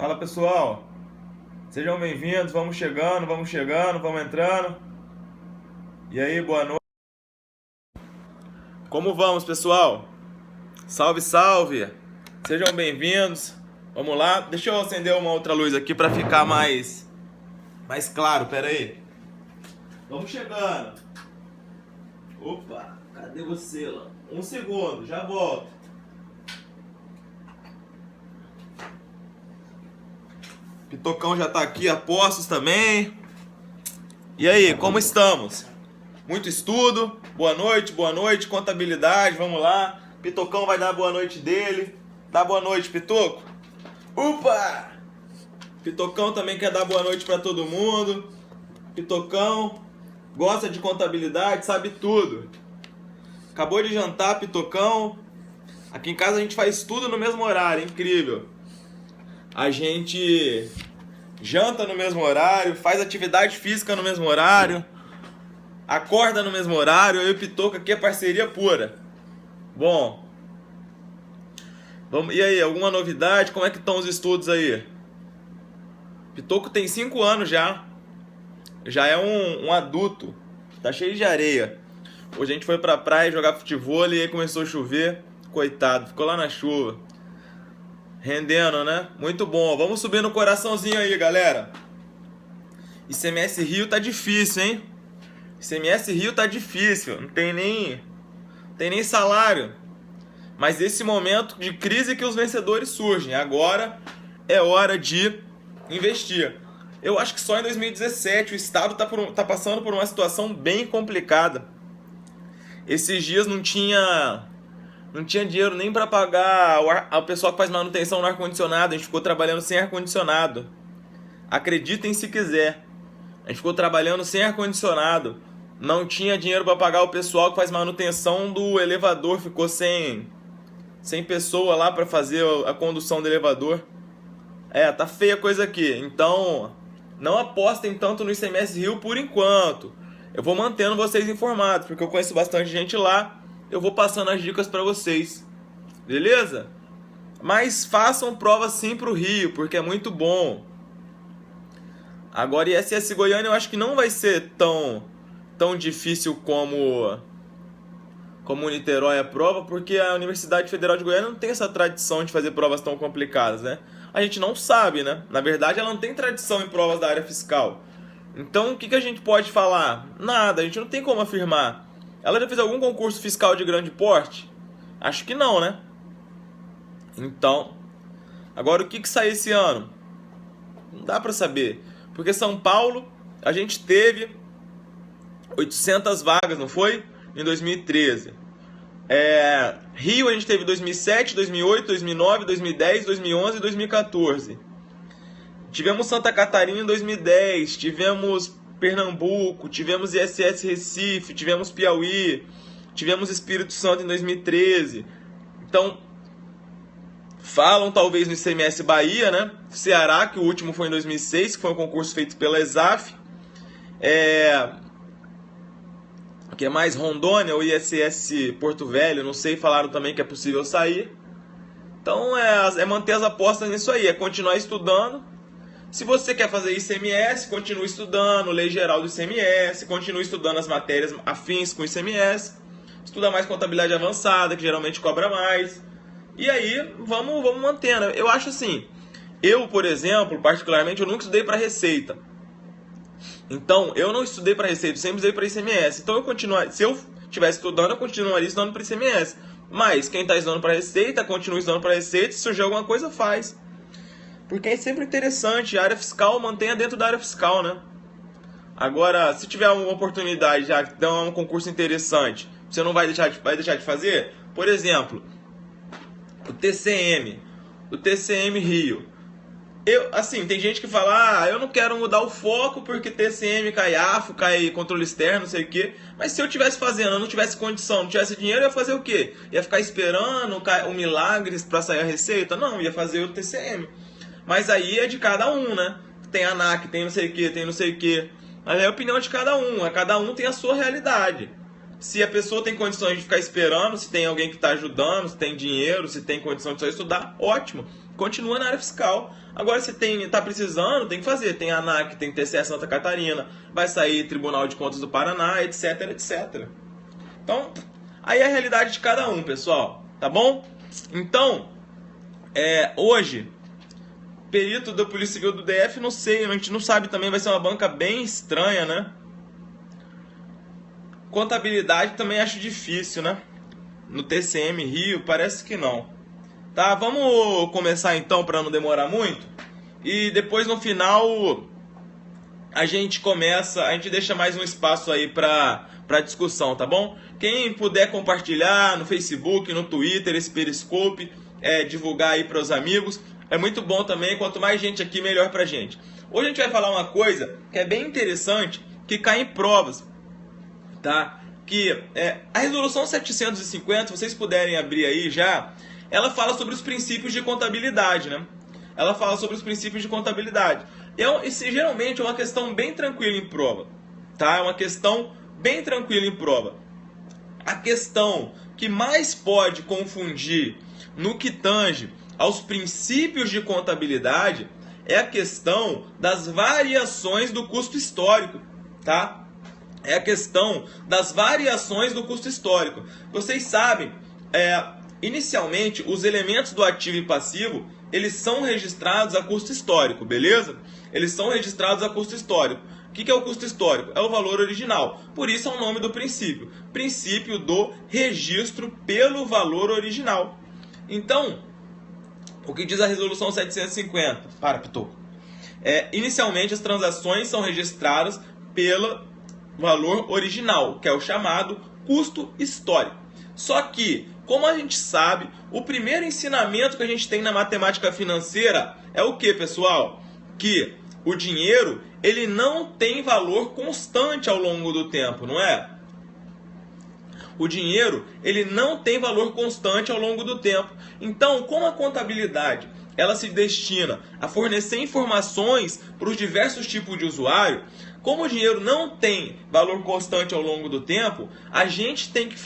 Fala pessoal, sejam bem-vindos, vamos chegando, vamos entrando. E aí, boa noite. Como vamos, pessoal? Salve, salve! Sejam bem-vindos. Vamos lá, deixa eu acender uma outra luz aqui para ficar mais claro, pera aí. Vamos chegando. Opa, cadê você lá? Um segundo, já volto. Pitocão já tá aqui, apostos também. E aí, como estamos? Muito estudo, boa noite, contabilidade, vamos lá. Pitocão vai dar boa noite dele. Dá boa noite, Pitoco. Opa! Pitocão também quer dar boa noite pra todo mundo. Pitocão gosta de contabilidade, sabe tudo. Acabou de jantar, Pitocão. Aqui em casa a gente faz tudo no mesmo horário, incrível. A gente janta no mesmo horário, faz atividade física no mesmo horário, acorda no mesmo horário. Eu e o Pitoco aqui é parceria pura. Bom, vamos, e aí, alguma novidade? Como é que estão os estudos aí? Pitoco tem 5 anos já é um adulto, tá cheio de areia. Hoje a gente foi pra praia jogar futebol e aí começou a chover, coitado, ficou lá na chuva. Rendendo, né? Muito bom. Vamos subir no coraçãozinho aí, galera. ICMS Rio tá difícil, hein? ICMS Rio tá difícil. Não tem nem salário. Mas esse momento de crise que os vencedores surgem. Agora é hora de investir. Eu acho que só em 2017 o Estado tá passando por uma situação bem complicada. Esses dias não tinha dinheiro nem para pagar o pessoal que faz manutenção no ar-condicionado. A gente ficou trabalhando sem ar-condicionado. Acreditem se quiser. A gente ficou trabalhando sem ar-condicionado. Não tinha dinheiro para pagar o pessoal que faz manutenção do elevador. Ficou sem pessoa lá para fazer a condução do elevador. Tá feia a coisa aqui. Então, não apostem tanto no ICMS Rio por enquanto. Eu vou mantendo vocês informados, porque eu conheço bastante gente lá. Eu vou passando as dicas para vocês, beleza? Mas façam prova sim pro Rio, porque é muito bom. Agora ISS Goiânia eu acho que não vai ser tão difícil como Niterói a prova, porque a Universidade Federal de Goiânia não tem essa tradição de fazer provas tão complicadas, né? A gente não sabe, né? Na verdade ela não tem tradição em provas da área fiscal. Então o que a gente pode falar? Nada, a gente não tem como afirmar. Ela já fez algum concurso fiscal de grande porte? Acho que não, né? Então, agora o que sai esse ano? Não dá pra saber. Porque São Paulo, a gente teve 800 vagas, não foi? Em 2013. Rio, a gente teve 2007, 2008, 2009, 2010, 2011 e 2014. Tivemos Santa Catarina em 2010, tivemos Pernambuco, tivemos ISS Recife, tivemos Piauí, tivemos Espírito Santo em 2013. Então, falam talvez no ICMS Bahia, né? Ceará, que o último foi em 2006, que foi um concurso feito pela ESAF. O que é mais? Rondônia, o ISS Porto Velho, não sei, falaram também que é possível sair. Então, é manter as apostas nisso aí, é continuar estudando. Se você quer fazer ICMS, continue estudando Lei Geral do ICMS, continue estudando as matérias afins com ICMS, estuda mais contabilidade avançada, que geralmente cobra mais. E aí, vamos mantendo. Eu acho assim, eu, por exemplo, particularmente, eu nunca estudei para Receita. Então, eu não estudei para Receita, eu sempre estudei para ICMS. Então, se eu estivesse estudando, eu continuaria estudando para ICMS. Mas, quem está estudando para Receita, continua estudando para Receita, se surgir alguma coisa, faz. Porque é sempre interessante, a área fiscal mantenha dentro da área fiscal, né? Agora, se tiver uma oportunidade já que dá um concurso interessante, você não vai deixar de fazer? Por exemplo, o TCM Rio. Tem gente que fala, eu não quero mudar o foco porque TCM cai AFO, cai controle externo, não sei o quê. Mas se eu estivesse fazendo, eu não tivesse condição, não tivesse dinheiro, eu ia fazer o quê? Ia ficar esperando um milagre para sair a receita? Não, ia fazer o TCM. Mas aí é de cada um, né? Tem ANAC, tem não sei o que, tem não sei o que. Mas é a opinião de cada um tem a sua realidade. Se a pessoa tem condições de ficar esperando, se tem alguém que está ajudando, se tem dinheiro, se tem condição de só estudar, ótimo. Continua na área fiscal. Agora, se está precisando, tem que fazer. Tem ANAC, tem TCE Santa Catarina, vai sair Tribunal de Contas do Paraná, etc, etc. Então, aí é a realidade de cada um, pessoal. Tá bom? Então, hoje, perito da Polícia Civil do DF, não sei, a gente não sabe também, vai ser uma banca bem estranha, né? Contabilidade também acho difícil, né? No TCM Rio, parece que não. Tá, vamos começar então para não demorar muito. E depois no final a gente deixa mais um espaço aí para discussão, tá bom? Quem puder compartilhar no Facebook, no Twitter, esse Periscope, divulgar aí para os amigos, é muito bom também. Quanto mais gente aqui, melhor pra gente. Hoje a gente vai falar uma coisa que é bem interessante, que cai em provas. Tá? Que a resolução 750, se vocês puderem abrir aí já, ela fala sobre os princípios de contabilidade, né? Ela fala sobre os princípios de contabilidade. Isso geralmente é uma questão bem tranquila em prova, tá? É uma questão bem tranquila em prova. A questão que mais pode confundir no que tange aos princípios de contabilidade é a questão das variações do custo histórico, tá? É a questão das variações do custo histórico. Vocês sabem, inicialmente, os elementos do ativo e passivo, eles são registrados a custo histórico, beleza? Eles são registrados a custo histórico. O que é o custo histórico? É o valor original. Por isso é o nome do princípio. Princípio do registro pelo valor original. Então, o que diz a resolução 750? Para, Pitoco. Inicialmente, as transações são registradas pelo valor original, que é o chamado custo histórico. Só que, como a gente sabe, o primeiro ensinamento que a gente tem na matemática financeira é o que, pessoal? Que o dinheiro, ele não tem valor constante ao longo do tempo, não é? O dinheiro, ele não tem valor constante ao longo do tempo. Então, como a contabilidade, ela se destina a fornecer informações para os diversos tipos de usuário, como o dinheiro não tem valor constante ao longo do tempo, a gente tem que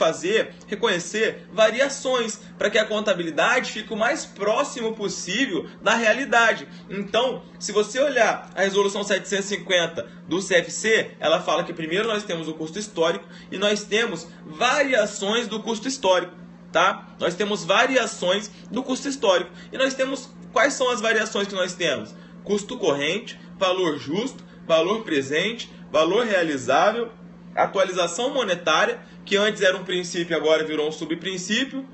reconhecer variações para que a contabilidade fique o mais próximo possível da realidade. Então, se você olhar a resolução 750 do CFC, ela fala que primeiro nós temos o custo histórico e nós temos variações do custo histórico, tá? Nós temos variações do custo histórico. E nós temos, quais são as variações que nós temos? Custo corrente, valor justo, valor presente, valor realizável, atualização monetária, que antes era um princípio, agora virou um subprincípio,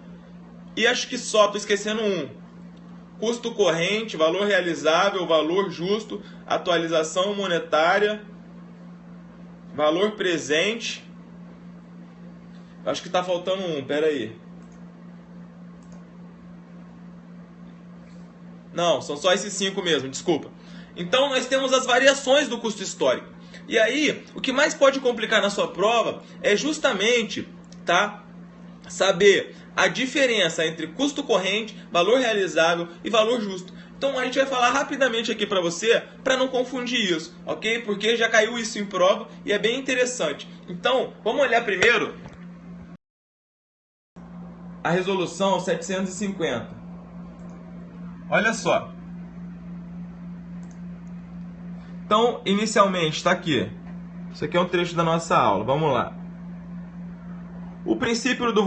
e acho que só, estou esquecendo um. Custo corrente, valor realizável, valor justo, atualização monetária, valor presente. Acho que está faltando um, peraí. Não, são só esses 5 mesmo, desculpa. Então, nós temos as variações do custo histórico. E aí, o que mais pode complicar na sua prova é justamente, tá, saber a diferença entre custo corrente, valor realizável e valor justo. Então, a gente vai falar rapidamente aqui para você, para não confundir isso, ok? Porque já caiu isso em prova e é bem interessante. Então, vamos olhar primeiro a resolução 750. Olha só. Então, inicialmente, está aqui. Isso aqui é um trecho da nossa aula. Vamos lá. O princípio do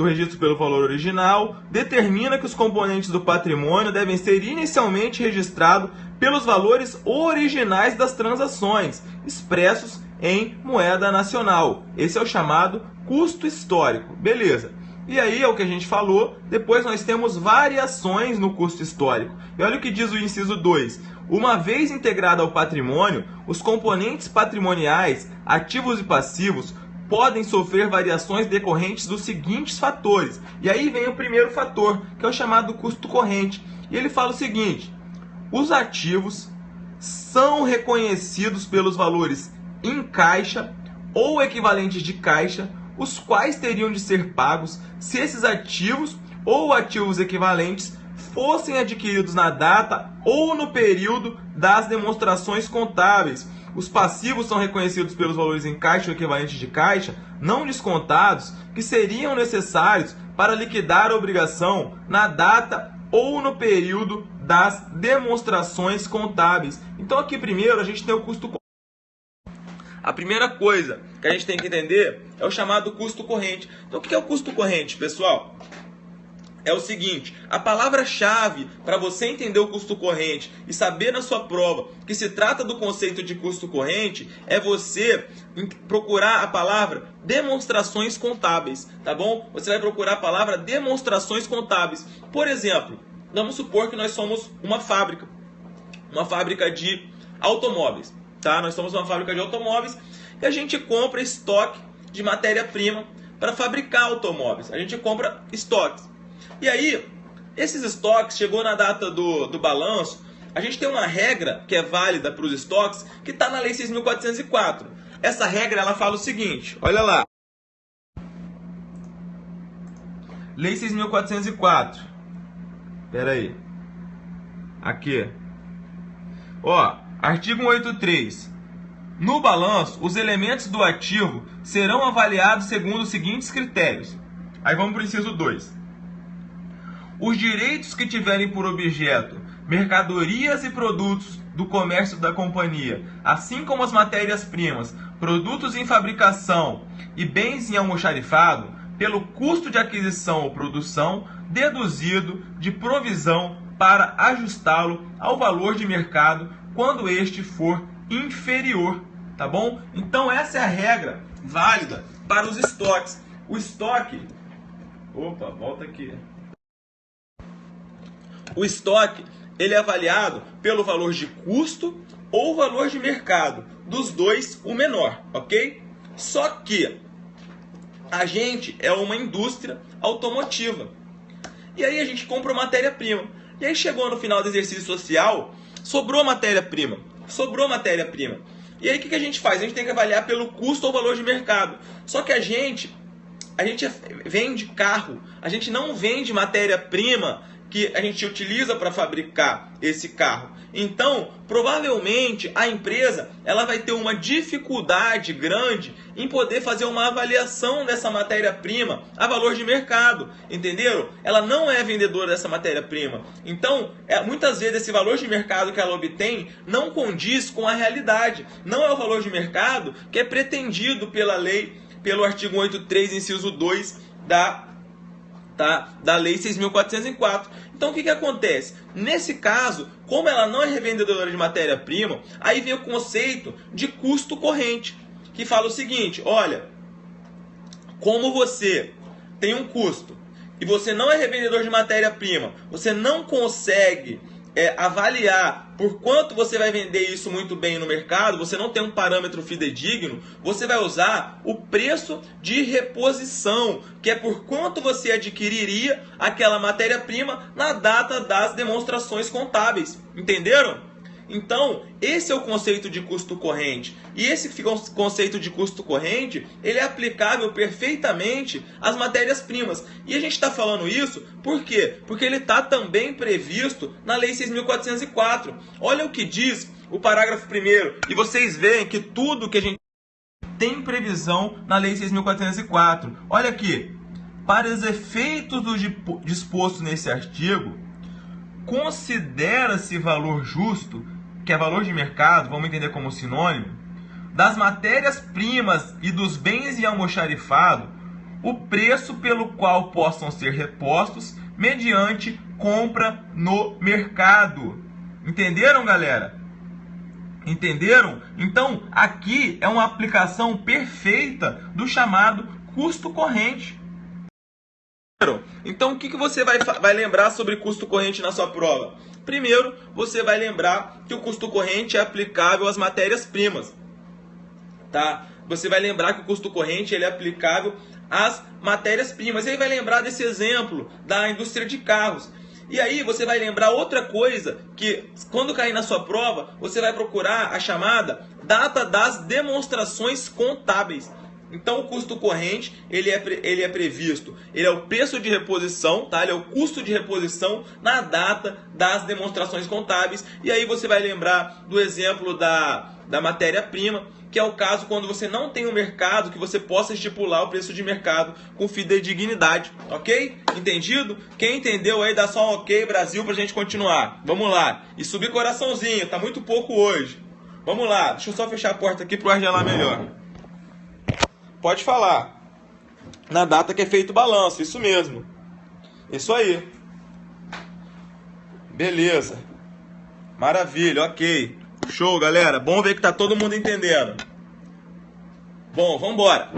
registro pelo valor original determina que os componentes do patrimônio devem ser inicialmente registrados pelos valores originais das transações, expressos em moeda nacional. Esse é o chamado custo histórico. Beleza. E aí é o que a gente falou, depois nós temos variações no custo histórico. E olha o que diz o inciso 2. Uma vez integrado ao patrimônio, os componentes patrimoniais, ativos e passivos, podem sofrer variações decorrentes dos seguintes fatores. E aí vem o primeiro fator, que é o chamado custo corrente. E ele fala o seguinte: os ativos são reconhecidos pelos valores em caixa ou equivalentes de caixa, os quais teriam de ser pagos se esses ativos ou ativos equivalentes fossem adquiridos na data ou no período das demonstrações contábeis, Os passivos são reconhecidos pelos valores em caixa ou equivalente de caixa, não descontados, que seriam necessários para liquidar a obrigação na data ou no período das demonstrações contábeis. Então aqui primeiro a gente tem o custo corrente. A primeira coisa que a gente tem que entender é o chamado custo corrente. Então o que é o custo corrente, pessoal? É o seguinte, a palavra-chave para você entender o custo corrente e saber na sua prova que se trata do conceito de custo corrente é você procurar a palavra demonstrações contábeis, tá bom? Você vai procurar a palavra demonstrações contábeis. Por exemplo, vamos supor que nós somos uma fábrica de automóveis, tá? Nós somos uma fábrica de automóveis e a gente compra estoque de matéria-prima para fabricar automóveis. A gente compra estoques. E aí, esses estoques, chegou na data do balanço, a gente tem uma regra que é válida para os estoques, que está na Lei 6.404. Essa regra, ela fala o seguinte, olha lá. Lei 6.404. Espera aí. Aqui. Ó, artigo 183. No balanço, os elementos do ativo serão avaliados segundo os seguintes critérios. Aí vamos para o inciso 2. Os direitos que tiverem por objeto mercadorias e produtos do comércio da companhia, assim como as matérias-primas, produtos em fabricação e bens em almoxarifado, pelo custo de aquisição ou produção, deduzido de provisão para ajustá-lo ao valor de mercado quando este for inferior, tá bom? Então essa é a regra válida para os estoques. O estoque... Opa, volta aqui. O estoque, ele é avaliado pelo valor de custo ou valor de mercado. Dos dois, o menor, ok? Só que a gente é uma indústria automotiva. E aí a gente compra matéria-prima. E aí chegou no final do exercício social, sobrou matéria-prima. E aí o que a gente faz? A gente tem que avaliar pelo custo ou valor de mercado. Só que a gente vende carro. A gente não vende matéria-prima que a gente utiliza para fabricar esse carro. Então, provavelmente, a empresa ela vai ter uma dificuldade grande em poder fazer uma avaliação dessa matéria-prima a valor de mercado, entenderam? Ela não é vendedora dessa matéria-prima. Então, muitas vezes esse valor de mercado que ela obtém não condiz com a realidade. Não é o valor de mercado que é pretendido pela lei, pelo artigo 183, inciso 2 da Lei 6.404. Então o que acontece? Nesse caso, como ela não é revendedora de matéria-prima, aí vem o conceito de custo corrente, que fala o seguinte, olha, como você tem um custo e você não é revendedor de matéria-prima, você não consegue avaliar por quanto você vai vender isso muito bem no mercado, você não tem um parâmetro fidedigno, você vai usar o preço de reposição, que é por quanto você adquiriria aquela matéria-prima na data das demonstrações contábeis. Entenderam? Então, esse é o conceito de custo corrente. E esse conceito de custo corrente, ele é aplicável perfeitamente às matérias-primas. E a gente está falando isso por quê? Porque ele está também previsto na Lei 6.404. Olha o que diz o parágrafo 1º. E vocês veem que tudo que a gente tem previsão na Lei 6.404. Olha aqui. Para os efeitos do disposto nesse artigo, considera-se valor justo, que é valor de mercado, vamos entender como sinônimo, das matérias-primas e dos bens em almoxarifado, o preço pelo qual possam ser repostos mediante compra no mercado. Entenderam, galera? Entenderam? Então, aqui é uma aplicação perfeita do chamado custo corrente. Então, o que você vai lembrar sobre custo corrente na sua prova? Primeiro, você vai lembrar que o custo corrente é aplicável às matérias-primas. Tá? Você vai lembrar que o custo corrente ele é aplicável às matérias-primas. E aí vai lembrar desse exemplo da indústria de carros. E aí você vai lembrar outra coisa, que quando cair na sua prova, você vai procurar a chamada data das demonstrações contábeis. Então, o custo corrente, ele é previsto, ele é o preço de reposição, tá? Ele é o custo de reposição na data das demonstrações contábeis. E aí você vai lembrar do exemplo da matéria-prima, que é o caso quando você não tem um mercado que você possa estipular o preço de mercado com fidedignidade, ok? Entendido? Quem entendeu aí, dá só um ok, Brasil, pra gente continuar. Vamos lá. E subir coraçãozinho, tá muito pouco hoje. Vamos lá, deixa eu só fechar a porta aqui pro ar gelar melhor. Pode falar. Na data que é feito o balanço, isso mesmo. Isso aí. Beleza. Maravilha, ok. Show, galera. Bom ver que tá todo mundo entendendo. Bom, vamos embora.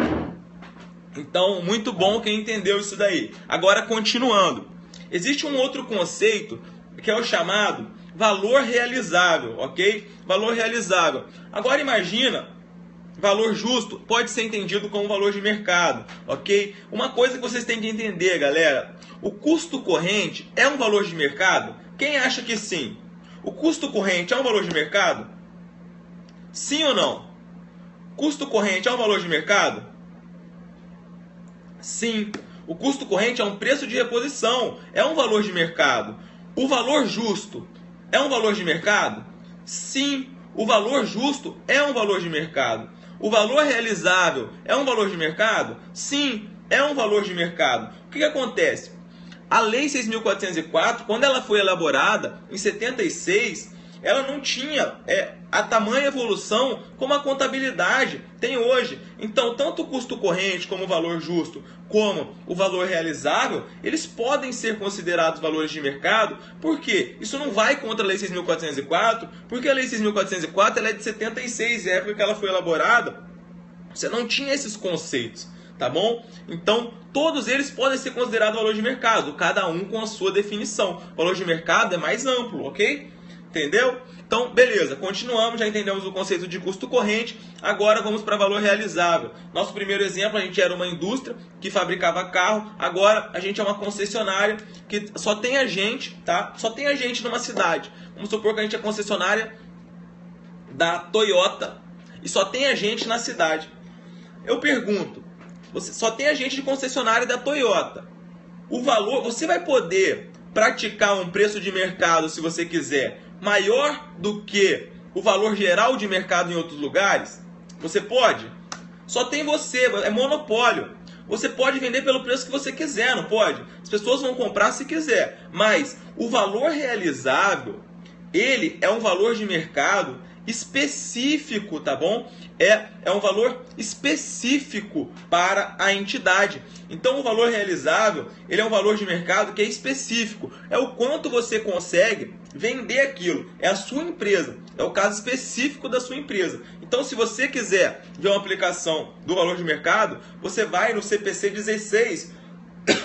Então, muito bom quem entendeu isso daí. Agora, continuando. Existe um outro conceito que é o chamado valor realizável, ok? Valor realizável. Agora, imagina, valor justo pode ser entendido como valor de mercado, ok? Uma coisa que vocês têm que entender, galera. O custo corrente é um valor de mercado? Quem acha que sim? O custo corrente é um valor de mercado? Sim ou não? Custo corrente é um valor de mercado? Sim. O custo corrente é um preço de reposição, é um valor de mercado. O valor justo é um valor de mercado? Sim. O valor justo é um valor de mercado. O valor realizável é um valor de mercado? Sim, é um valor de mercado. O que acontece? A Lei 6.404, quando ela foi elaborada em 76, ela não tinha a tamanha evolução como a contabilidade tem hoje. Então, tanto o custo corrente como o valor justo, como o valor realizável, eles podem ser considerados valores de mercado. Por quê? Isso não vai contra a Lei 6.404, porque a Lei 6.404 ela é de 76, é a época que ela foi elaborada. Você não tinha esses conceitos, tá bom? Então, todos eles podem ser considerados valor de mercado, cada um com a sua definição. O valor de mercado é mais amplo, ok? Entendeu? Então, beleza, continuamos, já entendemos o conceito de custo corrente, agora vamos para valor realizável. Nosso primeiro exemplo, a gente era uma indústria que fabricava carro, agora a gente é uma concessionária que só tem a gente, tá? Só tem a gente numa cidade. Vamos supor que a gente é concessionária da Toyota e só tem a gente na cidade. Eu pergunto, você só tem a gente de concessionária da Toyota. O valor, você vai poder praticar um preço de mercado, se você quiser, maior do que o valor geral de mercado em outros lugares? Você pode? Só tem você, é monopólio. Você pode vender pelo preço que você quiser, não pode? As pessoas vão comprar se quiser. Mas o valor realizável, ele é um valor de mercado específico, tá bom? É um valor específico para a entidade. Então, o valor realizável, ele é um valor de mercado que é específico. É o quanto você consegue vender aquilo. É a sua empresa. É o caso específico da sua empresa. Então, se você quiser ver uma aplicação do valor de mercado, você vai no CPC 16,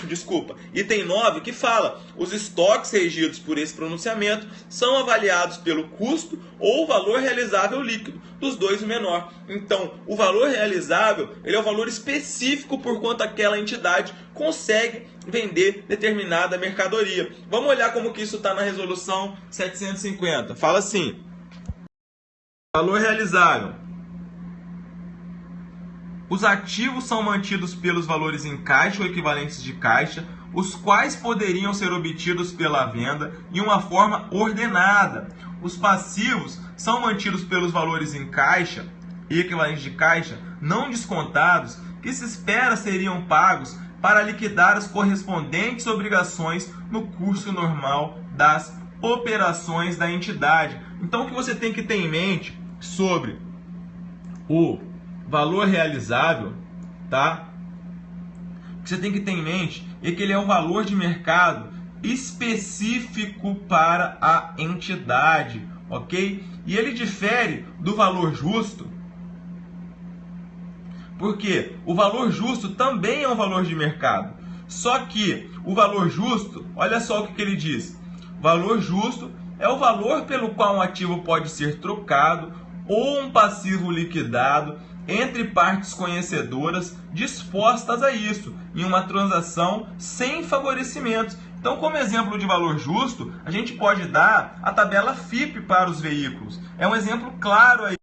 desculpa, item 9, que fala: os estoques regidos por esse pronunciamento são avaliados pelo custo ou valor realizável líquido, dos dois o menor. Então, o valor realizável, ele é o valor específico por quanto aquela entidade consegue vender determinada mercadoria. Vamos olhar como que isso está na resolução 750. Fala assim: valor realizável. Os ativos são mantidos pelos valores em caixa ou equivalentes de caixa, os quais poderiam ser obtidos pela venda em uma forma ordenada. Os passivos são mantidos pelos valores em caixa e equivalentes de caixa não descontados, que se espera seriam pagos para liquidar as correspondentes obrigações no curso normal das operações da entidade. Então, o que você tem que ter em mente sobre o valor realizável, tá? O que você tem que ter em mente é que ele é um valor de mercado específico para a entidade, ok? E ele difere do valor justo, porque o valor justo também é um valor de mercado. Só que o valor justo, olha só o que ele diz: o valor justo é o valor pelo qual um ativo pode ser trocado ou um passivo liquidado entre partes conhecedoras dispostas a isso, em uma transação sem favorecimentos. Então, como exemplo de valor justo, a gente pode dar a tabela FIPE para os veículos. É um exemplo claro aí.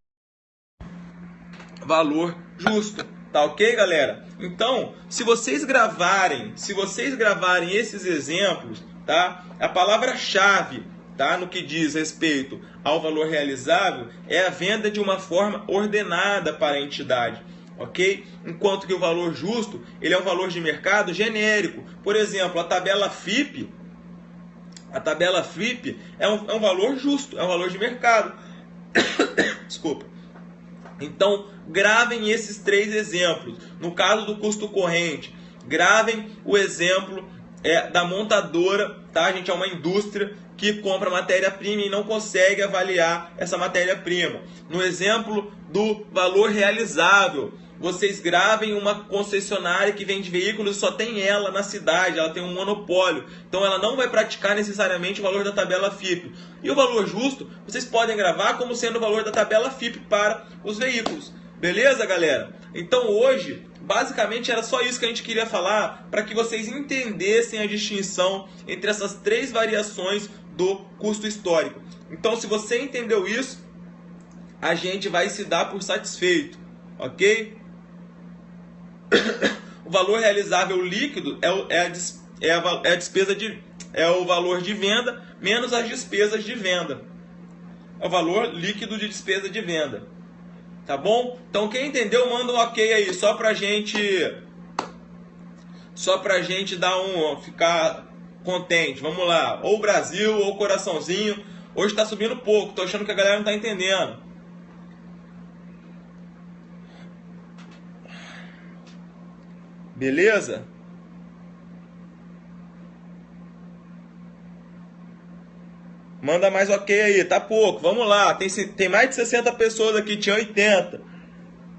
Valor justo. Tá ok, galera? Então, se vocês gravarem esses exemplos, tá? A palavra-chave, tá? No que diz respeito ao valor realizável é a venda de uma forma ordenada para a entidade, ok? Enquanto que o valor justo, ele é um valor de mercado genérico. Por exemplo, a tabela FIP é um valor justo, é um valor de mercado. Desculpa. Então, gravem esses 3 exemplos. No caso do custo corrente, gravem o exemplo da montadora, tá? A gente é uma indústria que compra matéria-prima e não consegue avaliar essa matéria-prima. No exemplo do valor realizável, vocês gravem uma concessionária que vende veículos e só tem ela na cidade, ela tem um monopólio. Então ela não vai praticar necessariamente o valor da tabela FIP. E o valor justo, vocês podem gravar como sendo o valor da tabela FIP para os veículos. Beleza, galera? Então hoje, basicamente era só isso que a gente queria falar, para que vocês entendessem a distinção entre essas 3 variações do custo histórico. Então se você entendeu isso, a gente vai se dar por satisfeito, ok? O valor realizável líquido é o valor de venda menos as despesas de venda. É o valor líquido de despesa de venda. Tá bom? Então quem entendeu, manda um ok aí, só pra gente ficar contente. Vamos lá. Ou Brasil, ou coraçãozinho. Hoje tá subindo pouco, tô achando que a galera não tá entendendo. Beleza? Manda mais ok aí, tá pouco, vamos lá. Tem mais de 60 pessoas aqui, tinha 80.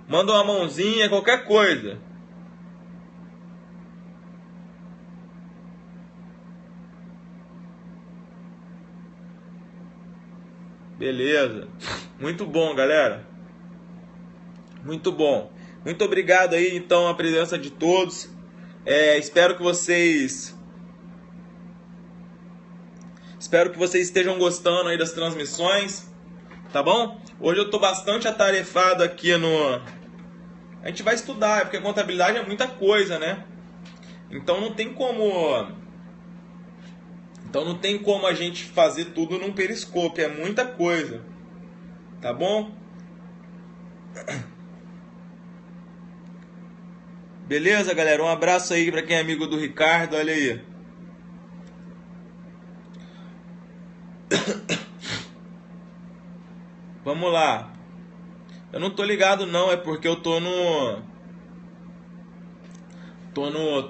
Manda uma mãozinha, qualquer coisa. Beleza. Muito bom, galera. Muito bom. Muito obrigado aí, então, a presença de todos. Espero que vocês estejam gostando aí das transmissões, tá bom? Hoje eu tô bastante atarefado aqui A gente vai estudar, porque a contabilidade é muita coisa, né? Então não tem como a gente fazer tudo num periscope, é muita coisa, tá bom? Beleza, galera? Um abraço aí pra quem é amigo do Ricardo, olha aí. Vamos lá. Eu não tô ligado não, é porque eu tô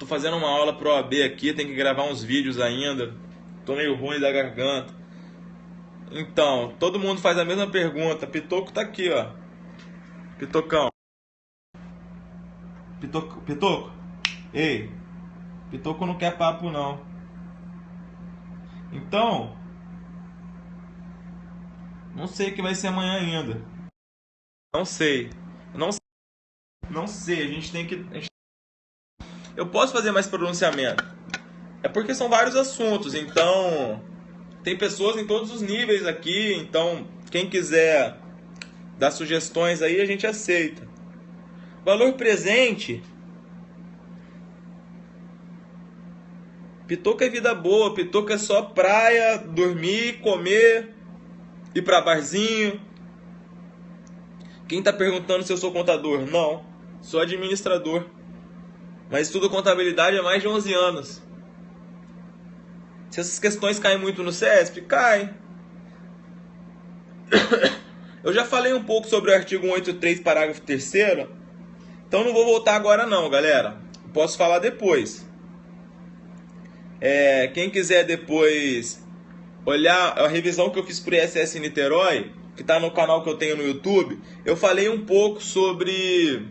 fazendo uma aula pro OAB aqui, tem que gravar uns vídeos ainda. Tô meio ruim da garganta. Então, todo mundo faz a mesma pergunta. Pitoco tá aqui, ó. Pitocão. Pitoco? Ei, Pitoco não quer papo não. Então, não sei o que vai ser amanhã ainda. Não sei. Não sei, a gente tem que... Eu posso fazer mais pronunciamento. É porque são vários assuntos, então... Tem pessoas em todos os níveis aqui, então... Quem quiser dar sugestões aí, a gente aceita. Valor presente. Pitoco é vida boa, Pitoco é só praia, dormir, comer, ir pra barzinho. Quem tá perguntando se eu sou contador? Não, sou administrador. Mas estudo contabilidade há mais de 11 anos. Se essas questões caem muito no CESP, caem. Eu já falei um pouco sobre o artigo 183, parágrafo 3º. Então não vou voltar agora não, galera. Posso falar depois. Quem quiser depois olhar a revisão que eu fiz para o ISS Niterói, que está no canal que eu tenho no YouTube, eu falei um pouco sobre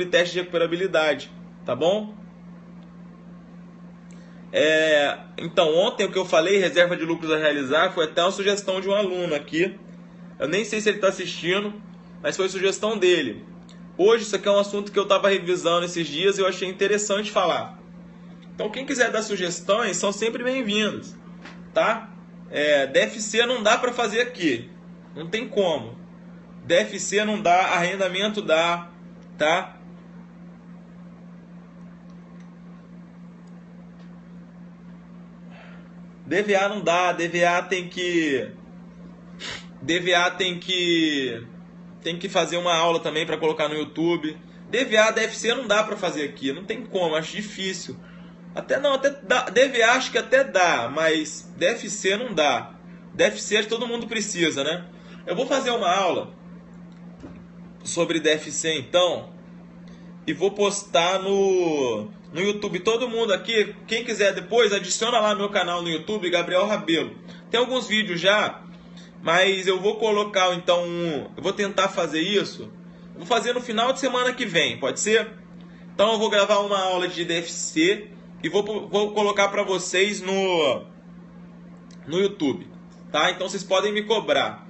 teste de recuperabilidade, tá bom? Então, ontem o que eu falei, reserva de lucros a realizar, foi até uma sugestão de um aluno aqui. Eu nem sei se ele está assistindo, mas foi sugestão dele. Hoje isso aqui é um assunto que eu estava revisando esses dias e eu achei interessante falar. Então quem quiser dar sugestões são sempre bem-vindos, tá? DFC não dá para fazer aqui, não tem como. DFC não dá, arrendamento dá, tá? DVA não dá, DVA tem que fazer uma aula também para colocar no YouTube. DVA, DFC não dá para fazer aqui, não tem como, acho difícil. Até dá, DVA acho que até dá, mas DFC não dá. DFC todo mundo precisa, né? Eu vou fazer uma aula sobre DFC então e vou postar no YouTube. Todo mundo aqui, quem quiser depois, adiciona lá meu canal no YouTube, Gabriel Rabelo. Tem alguns vídeos já, mas eu vou colocar então eu vou tentar fazer isso. Vou fazer no final de semana que vem, pode ser? Então eu vou gravar uma aula de DFC e vou colocar para vocês no YouTube, tá? Então vocês podem me cobrar.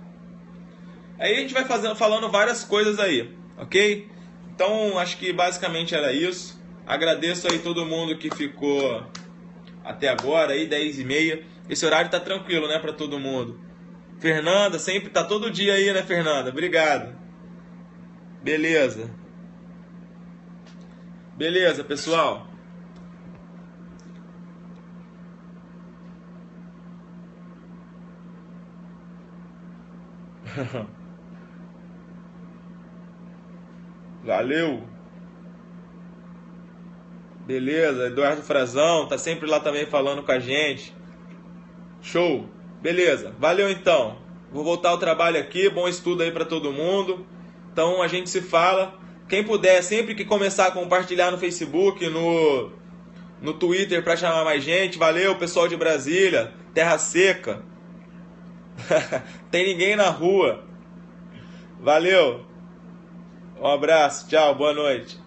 Aí a gente vai falando várias coisas aí, ok? Então acho que basicamente era isso. Agradeço aí todo mundo que ficou até agora, aí 10h30. Esse horário tá tranquilo, né, para todo mundo. Fernanda, sempre tá todo dia aí, né, Fernanda? Obrigado. Beleza. Beleza, pessoal. Valeu. Beleza, Eduardo Frazão tá sempre lá também falando com a gente. Show. Beleza, valeu então. Vou voltar ao trabalho aqui, bom estudo aí para todo mundo. Então a gente se fala. Quem puder, sempre que começar a compartilhar no Facebook, no Twitter para chamar mais gente. Valeu, pessoal de Brasília, Terra Seca. Tem ninguém na rua. Valeu. Um abraço, tchau, boa noite.